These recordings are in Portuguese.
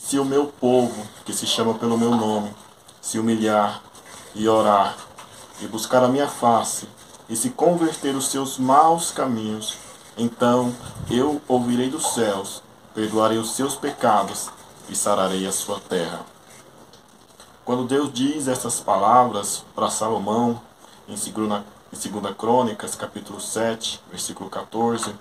Se o meu povo, que se chama pelo meu nome, se humilhar e orar, e buscar a minha face, e se converter os seus maus caminhos, então eu ouvirei dos céus, perdoarei os seus pecados e sararei a sua terra. Quando Deus diz essas palavras para Salomão, em 2 Crônicas, capítulo 7, versículo 14,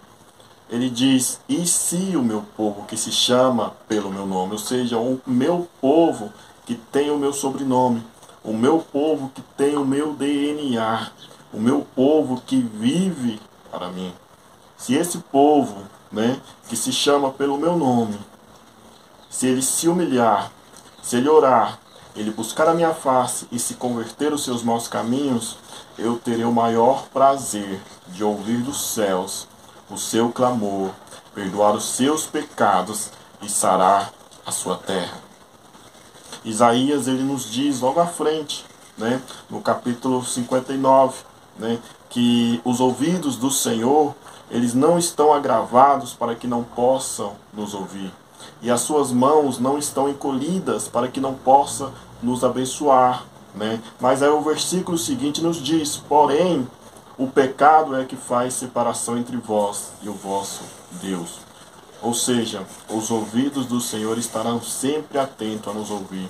ele diz: e se o meu povo que se chama pelo meu nome, ou seja, o meu povo que tem o meu sobrenome, o meu povo que tem o meu DNA, o meu povo que vive para mim. Se esse povo, que se chama pelo meu nome, se ele se humilhar, se ele orar, ele buscar a minha face e se converter os seus maus caminhos, eu terei o maior prazer de ouvir dos céus o seu clamor, perdoar os seus pecados e sarar a sua terra. Isaías, ele nos diz logo à frente, no capítulo 59, que os ouvidos do Senhor, eles não estão agravados para que não possam nos ouvir, e as suas mãos não estão encolhidas para que não possa nos abençoar. Mas aí o versículo seguinte nos diz: porém, o pecado é que faz separação entre vós e o vosso Deus. Ou seja, os ouvidos do Senhor estarão sempre atentos a nos ouvir,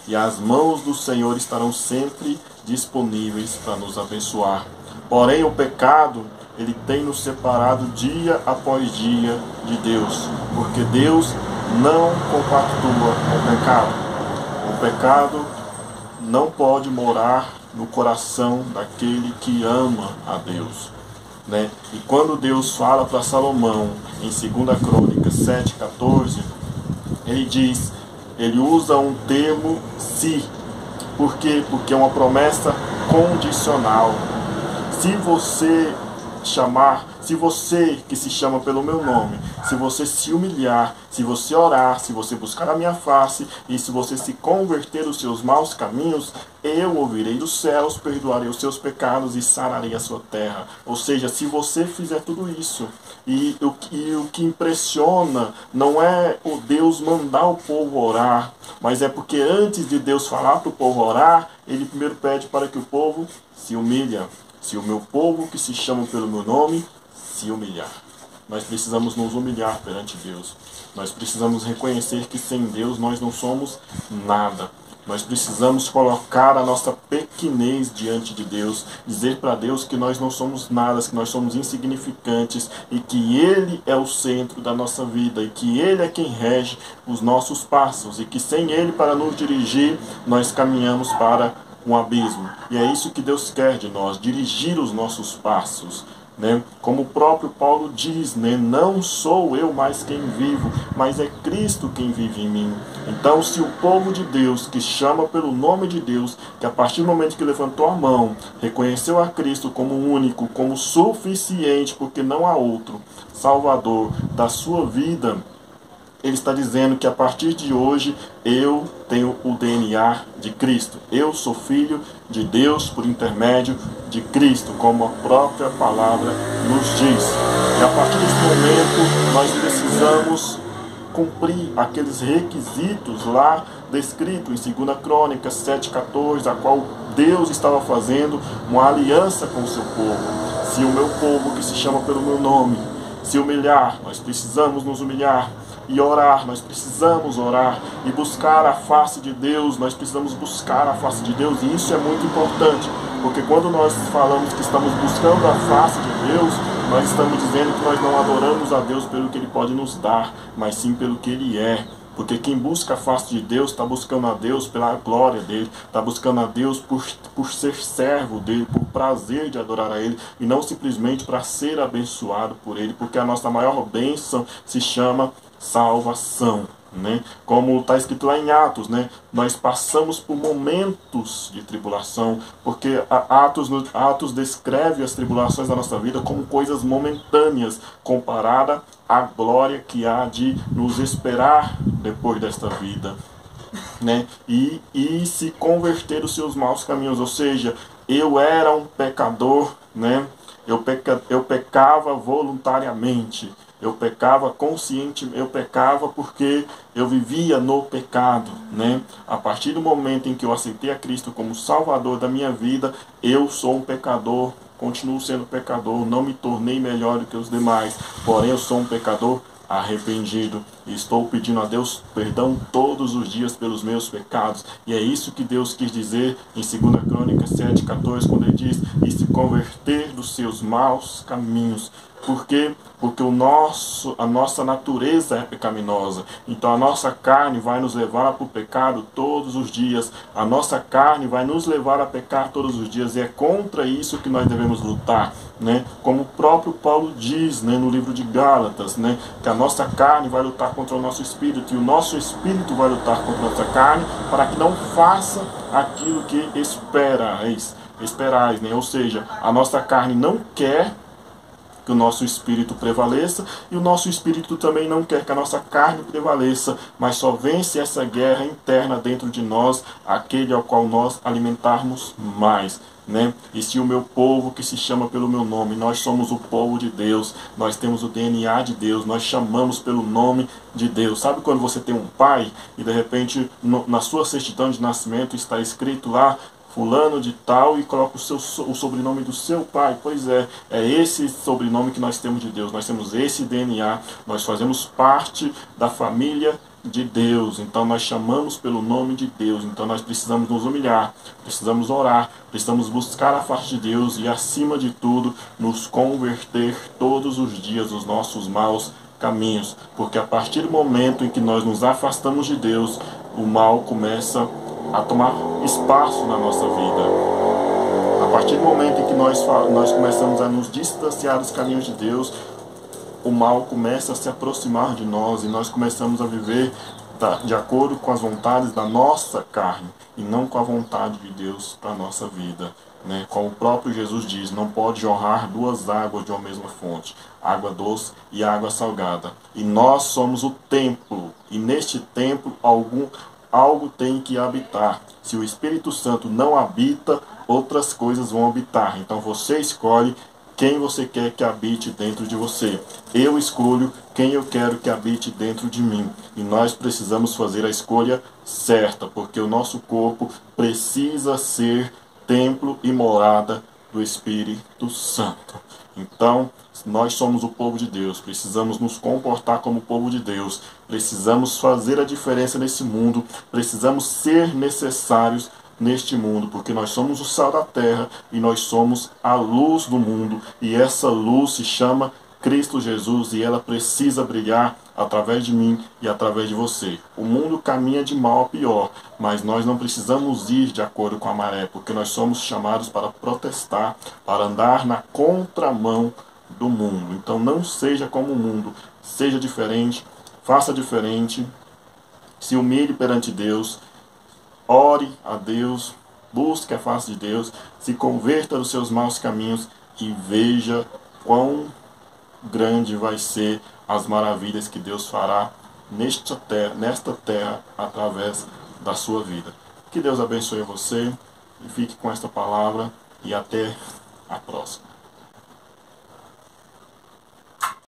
e as mãos do Senhor estarão sempre disponíveis para nos abençoar. Porém, o pecado, ele tem nos separado dia após dia de Deus, porque Deus não compactua com o pecado. O pecado não pode morar no coração daquele que ama a Deus. E quando Deus fala para Salomão em 2 Crônicas 7,14, ele usa um termo se. Por quê? Porque é uma promessa condicional. Se você que se chama pelo meu nome, se você se humilhar, se você orar, se você buscar a minha face, e se você se converter dos seus maus caminhos, eu ouvirei dos céus, perdoarei os seus pecados e sararei a sua terra. Ou seja, se você fizer tudo isso, e o que impressiona não é o Deus mandar o povo orar, mas é porque antes de Deus falar para o povo orar, ele primeiro pede para que o povo se humilhe. Se o meu povo que se chama pelo meu nome se humilhar. Nós precisamos nos humilhar perante Deus. Nós precisamos reconhecer que sem Deus nós não somos nada. Nós precisamos colocar a nossa pequenez diante de Deus, dizer para Deus que nós não somos nada, que nós somos insignificantes e que Ele é o centro da nossa vida e que Ele é quem rege os nossos passos e que sem Ele para nos dirigir nós caminhamos para um abismo. E é isso que Deus quer de nós, dirigir os nossos passos. Como o próprio Paulo diz, não sou eu mais quem vivo, mas é Cristo quem vive em mim. Então, se o povo de Deus, que chama pelo nome de Deus, que a partir do momento que levantou a mão, reconheceu a Cristo como único, como suficiente, porque não há outro Salvador da sua vida, ele está dizendo que a partir de hoje eu tenho o DNA de Cristo. Eu sou filho de Deus por intermédio de Cristo, como a própria palavra nos diz. E a partir desse momento nós precisamos cumprir aqueles requisitos lá descritos em 2 Crônicas 7,14, a qual Deus estava fazendo uma aliança com o seu povo. Se o meu povo que se chama pelo meu nome se humilhar, nós precisamos nos humilhar. E orar, nós precisamos orar. E buscar a face de Deus, nós precisamos buscar a face de Deus. E isso é muito importante, porque quando nós falamos que estamos buscando a face de Deus, nós estamos dizendo que nós não adoramos a Deus pelo que Ele pode nos dar, mas sim pelo que Ele é. Porque quem busca a face de Deus está buscando a Deus pela glória dEle, está buscando a Deus por ser servo dEle, por prazer de adorar a Ele, e não simplesmente para ser abençoado por Ele, porque a nossa maior bênção se chama salvação. Como está escrito lá em Atos, nós passamos por momentos de tribulação, porque Atos descreve as tribulações da nossa vida como coisas momentâneas, comparada à glória que há de nos esperar depois desta vida. E se converter os seus maus caminhos, ou seja, eu era um pecador, eu pecava voluntariamente. eu pecava conscientemente, eu pecava porque eu vivia no pecado, né? A partir do momento em que eu aceitei a Cristo como Salvador da minha vida, eu sou um pecador, continuo sendo pecador, não me tornei melhor do que os demais, porém eu sou um pecador arrependido e estou pedindo a Deus perdão todos os dias pelos meus pecados. E é isso que Deus quis dizer em 2 Crônicas 7:14, quando ele diz: e se converter dos seus maus caminhos. Por quê? Porque a nossa natureza é pecaminosa. Então a nossa carne vai nos levar para o pecado todos os dias. A nossa carne vai nos levar a pecar todos os dias. E é contra isso que nós devemos lutar, né? Como o próprio Paulo diz, né, no livro de Gálatas, né, que a nossa carne vai lutar contra o nosso espírito e o nosso espírito vai lutar contra a nossa carne, para que não faça aquilo que esperais, né? Ou seja, a nossa carne não quer que o nosso espírito prevaleça, e o nosso espírito também não quer que a nossa carne prevaleça, mas só vence essa guerra interna dentro de nós, aquele ao qual nós alimentarmos mais, né? E se o meu povo, que se chama pelo meu nome, nós somos o povo de Deus, nós temos o DNA de Deus, nós chamamos pelo nome de Deus. Sabe quando você tem um pai e de repente na sua certidão de nascimento está escrito lá fulano de tal, e coloca o sobrenome do seu pai? Pois é esse sobrenome que nós temos de Deus, nós temos esse DNA, nós fazemos parte da família de Deus, então nós chamamos pelo nome de Deus. Então nós precisamos nos humilhar, precisamos orar, precisamos buscar a face de Deus e, acima de tudo, nos converter todos os dias dos nossos maus caminhos, porque a partir do momento em que nós nos afastamos de Deus, o mal começa a tomar espaço na nossa vida. A partir do momento em que nós começamos a nos distanciar dos caminhos de Deus, o mal começa a se aproximar de nós e nós começamos a viver de acordo com as vontades da nossa carne e não com a vontade de Deus para a nossa vida, né? Como o próprio Jesus diz, não pode jorrar duas águas de uma mesma fonte, água doce e água salgada. E nós somos o templo, e neste templo algo tem que habitar. Se o Espírito Santo não habita, outras coisas vão habitar. Então você escolhe quem você quer que habite dentro de você. Eu escolho quem eu quero que habite dentro de mim. E nós precisamos fazer a escolha certa, porque o nosso corpo precisa ser templo e morada do Espírito Santo. Então, nós somos o povo de Deus, precisamos nos comportar como o povo de Deus, precisamos fazer a diferença nesse mundo, precisamos ser necessários neste mundo, porque nós somos o sal da terra e nós somos a luz do mundo, e essa luz se chama Cristo Jesus, e ela precisa brilhar através de mim e através de você. O mundo caminha de mal a pior, mas nós não precisamos ir de acordo com a maré, porque nós somos chamados para protestar, para andar na contramão do mundo. Então não seja como o mundo, seja diferente, faça diferente, se humilhe perante Deus, ore a Deus, busque a face de Deus, se converta dos seus maus caminhos e veja quão grande vai ser as maravilhas que Deus fará nesta terra através da sua vida. Que Deus abençoe você e fique com esta palavra e até a próxima.